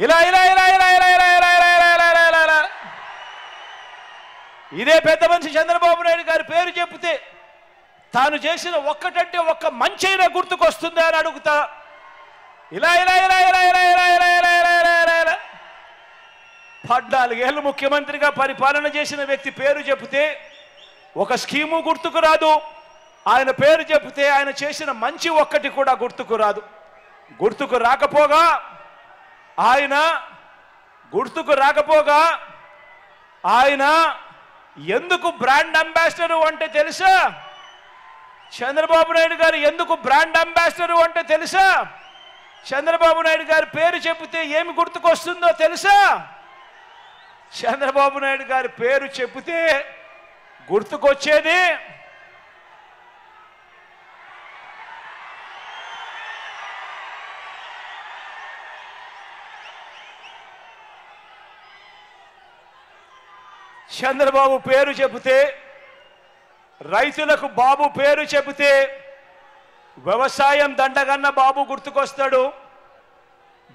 ఇలా ఇలా ఇలా ఇలా ఇలా ఇలా ఇలా ఇలా ఇలా ఇలా ఇలా ఇలా ఇదే పెద్ద మనిషి చంద్రబాబు నాయుడు గారి పేరు చెబితే తాను చేసిన ఒక్కటంటే ఒక్క మంచైనా గుర్తుకొస్తుందా అని అడుగుతా. ఇలా ఇలా ఇలా ఇలా ఇలా ఇలా ఇలా ఇలా ఇలా ఇలా ఇలా ఇలా 14 ఏళ్ళు ముఖ్యమంత్రిగా పరిపాలన చేసిన వ్యక్తి పేరు చెబితే ఒక స్కీము గుర్తుకు రాదు. ఆయన పేరు చెబితే ఆయన చేసిన మంచి ఒక్కటి కూడా గుర్తుకు రాదు. గుర్తుకు రాకపోగా ఆయన ఎందుకు బ్రాండ్ అంబాసిడర్ అంటే తెలుసా? చంద్రబాబు నాయుడు గారు ఎందుకు బ్రాండ్ అంబాసిడర్ అంటే తెలుసా? చంద్రబాబు నాయుడు గారి పేరు చెబితే ఏమి గుర్తుకొస్తుందో తెలుసా? చంద్రబాబు నాయుడు గారి పేరు చెబితే గుర్తుకొచ్చేది చంద్రబాబు పేరు చెబితే, రైతులకు బాబు పేరు చెబితే వ్యవసాయం దండగన్న బాబు గుర్తుకొస్తాడు.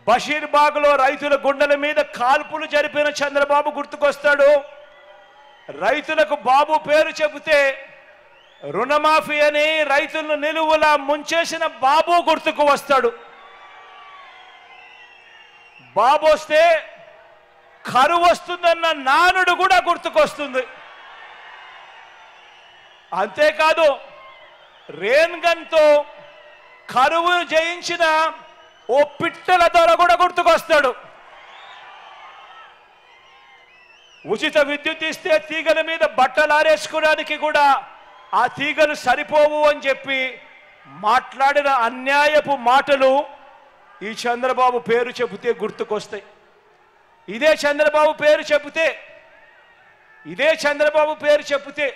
బషీర్బాగ్లో రైతుల గుండెల మీద కాల్పులు జరిపిన చంద్రబాబు గుర్తుకొస్తాడు. రైతులకు బాబు పేరు చెబితే రుణమాఫీ అని రైతులను నిలువులా ముంచేసిన బాబు గుర్తుకు వస్తాడు. బాబు వస్తే కరువు వస్తుందన్న నానుడు కూడా గుర్తుకొస్తుంది. అంతేకాదు రెయిన్ గన్తో కరువును జయించిన ఓ పిట్టల దొర కూడా గుర్తుకొస్తాడు. ఉచిత విద్యుత్ ఇస్తే తీగల మీద బట్టలు ఆరేసుకోవడానికి కూడా ఆ తీగలు సరిపోవు అని చెప్పి మాట్లాడిన అన్యాయపు మాటలు ఈ చంద్రబాబు పేరు చెబితే గుర్తుకొస్తాయి. ఇదే చంద్రబాబు పేరు చెబితే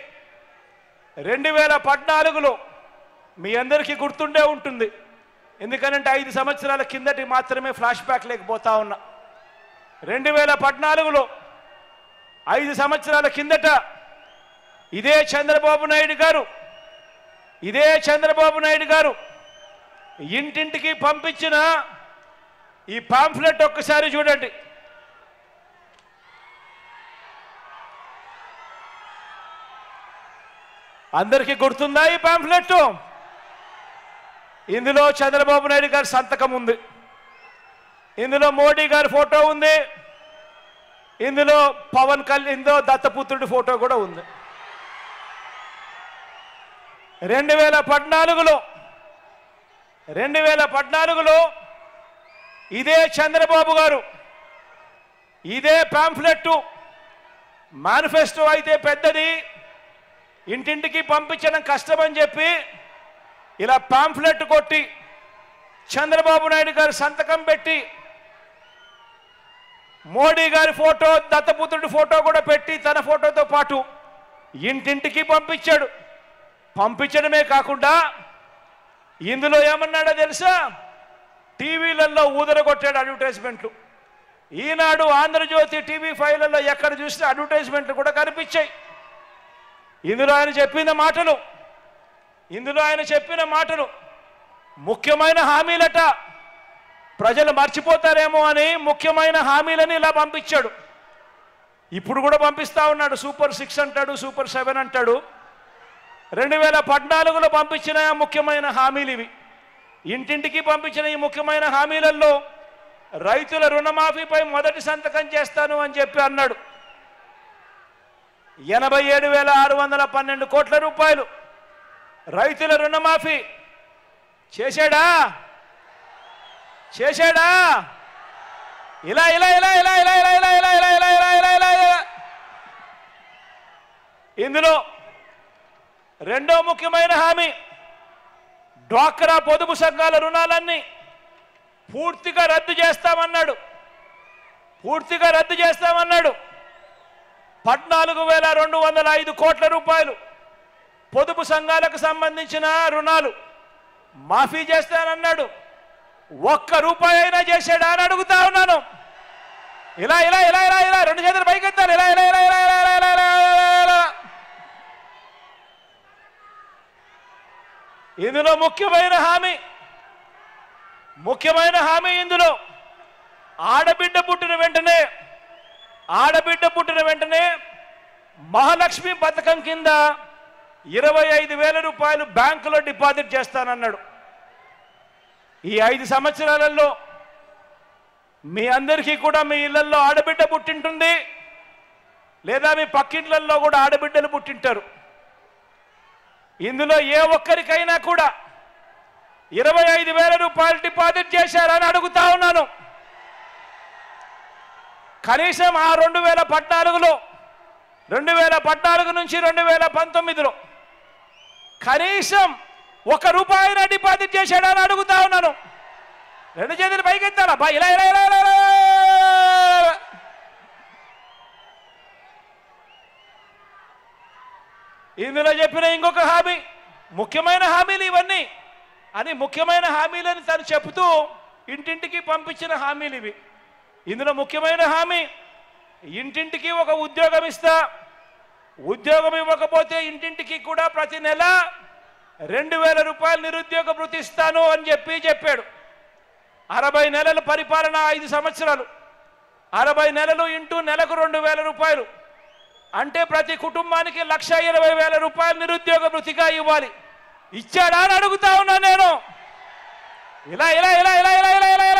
2014లో మీ అందరికీ గుర్తుండే ఉంటుంది. ఎందుకనంటే 5 సంవత్సరాల కిందటి మాత్రమే ఫ్లాష్ బ్యాక్ లేకపోతా ఉన్నా. 2014లో 5 సంవత్సరాల కిందట ఇదే చంద్రబాబు నాయుడు గారు ఇంటింటికి పంపించిన ఈ పాంఫ్లెట్ ఒక్కసారి చూడండి. అందరికీ గుర్తుందా ఈ పాంఫ్లెట్? ఇందులో చంద్రబాబు నాయుడు గారి సంతకం ఉంది, ఇందులో మోడీ గారి ఫోటో ఉంది, ఇందులో పవన్ కళ్యాణ్, ఇందులో దత్తపుత్రుడి ఫోటో కూడా ఉంది. 2014లో ఇదే చంద్రబాబు గారు ఇదే పాంఫ్లెట్ మేనిఫెస్టో అయితే పెద్దది, ఇంటింటికి పంపించడం కష్టమని చెప్పి ఇలా పాంఫ్లెట్ కొట్టి చంద్రబాబు నాయుడు గారు సంతకం పెట్టి మోడీ గారి ఫోటో, దత్తపుత్రుడి ఫోటో కూడా పెట్టి తన ఫోటోతో పాటు ఇంటింటికి పంపించాడు. పంపించడమే కాకుండా ఇందులో ఏమన్నాడో తెలుసా? టీవీలలో ఊదరగొట్టాడు అడ్వర్టైజ్మెంట్లు. ఈనాడు, ఆంధ్రజ్యోతి, TV5లలో ఎక్కడ చూస్తే అడ్వర్టైజ్మెంట్లు కూడా కనిపించాయి. ఇందులో ఆయన చెప్పిన మాటలు ముఖ్యమైన హామీలట. ప్రజలు మర్చిపోతారేమో అని ముఖ్యమైన హామీలని ఇలా పంపించాడు. ఇప్పుడు కూడా పంపిస్తా ఉన్నాడు. సూపర్ 6 అంటాడు, సూపర్ 7 అంటాడు. 2014లో పంపించిన ముఖ్యమైన హామీలు ఇవి. ఇంటింటికి పంపించిన ఈ ముఖ్యమైన హామీలలో రైతుల రుణమాఫీపై మొదటి సంతకం చేస్తాను అని చెప్పి అన్నాడు. 87,612 కోట్ల రూపాయలు రైతుల రుణమాఫీ చేశాడా? ఇలా ఇలా ఇలా ఇలా ఇలా ఇలా ఇలా ఇలా ఇలా ఇలా ఇలా ఇలా ఇలా ఇలా ఇందులో రెండో ముఖ్యమైన హామీ డ్వాక్రా పొదుపు సంఘాల రుణాలన్నీ పూర్తిగా రద్దు చేస్తామన్నాడు. 14,205 కోట్ల రూపాయలు పొదుపు సంఘాలకు సంబంధించిన రుణాలు మాఫీ చేస్తానన్నాడు. ఒక్క రూపాయి అయినా చేశాడా అని అడుగుతా ఉన్నాను. ఇలా ఇలా ఇలా ఇలా ఇలా 2 చేతులు పైకెత్తాలి. ఇలా ఇలా ఇలా ఇలా ఇలా ఇలా ఇలా ఇందులో ముఖ్యమైన హామీ ఇందులో ఆడబిడ్డ పుట్టిన వెంటనే మహాలక్ష్మి పథకం కింద 25,000 రూపాయలు బ్యాంకులో డిపాజిట్ చేస్తానన్నాడు. ఈ 5 సంవత్సరాలలో మీ అందరికీ కూడా మీ ఇళ్లలో ఆడబిడ్డ పుట్టింటుంది, లేదా మీ పక్కింట్లలో కూడా ఆడబిడ్డలు పుట్టింటారు. ఇందులో ఏ ఒక్కరికైనా కూడా 25,000 రూపాయలు డిపాజిట్ చేశారని అడుగుతా ఉన్నాను. కనీసం ఆ 2014 నుంచి 2019లో కనీసం ₹1 డిపాజిట్ చేశాడని అడుగుతా ఉన్నాను. 2 చేతులు పైకెత్తాలా బా, ఇలా ఇలా ఇలా ఇలా. ఇందులో చెప్పిన ఇంకొక హామీ, ముఖ్యమైన హామీలు ఇవన్నీ అని, ముఖ్యమైన హామీలని తను చెబుతూ ఇంటింటికి పంపించిన హామీలు ఇవి. ఇందులో ముఖ్యమైన హామీ, ఇంటింటికి ఒక ఉద్యోగం ఇస్తా, ఉద్యోగం ఇవ్వకపోతే ఇంటింటికి కూడా ప్రతి నెల 2,000 రూపాయలు నిరుద్యోగ భృతి ఇస్తాను అని చెప్పాడు. 60 నెలల పరిపాలన, 5 సంవత్సరాలు, 60 నెలలు ఇంటూ నెలకు 2,000 రూపాయలు అంటే ప్రతి కుటుంబానికి 1,20,000 రూపాయలు నిరుద్యోగ భృతిగా ఇవ్వాలి. ఇచ్చాడా అని అడుగుతా ఉన్నా నేను. ఇలా ఇలా ఇలా ఇలా ఇలా ఇలా ఇలా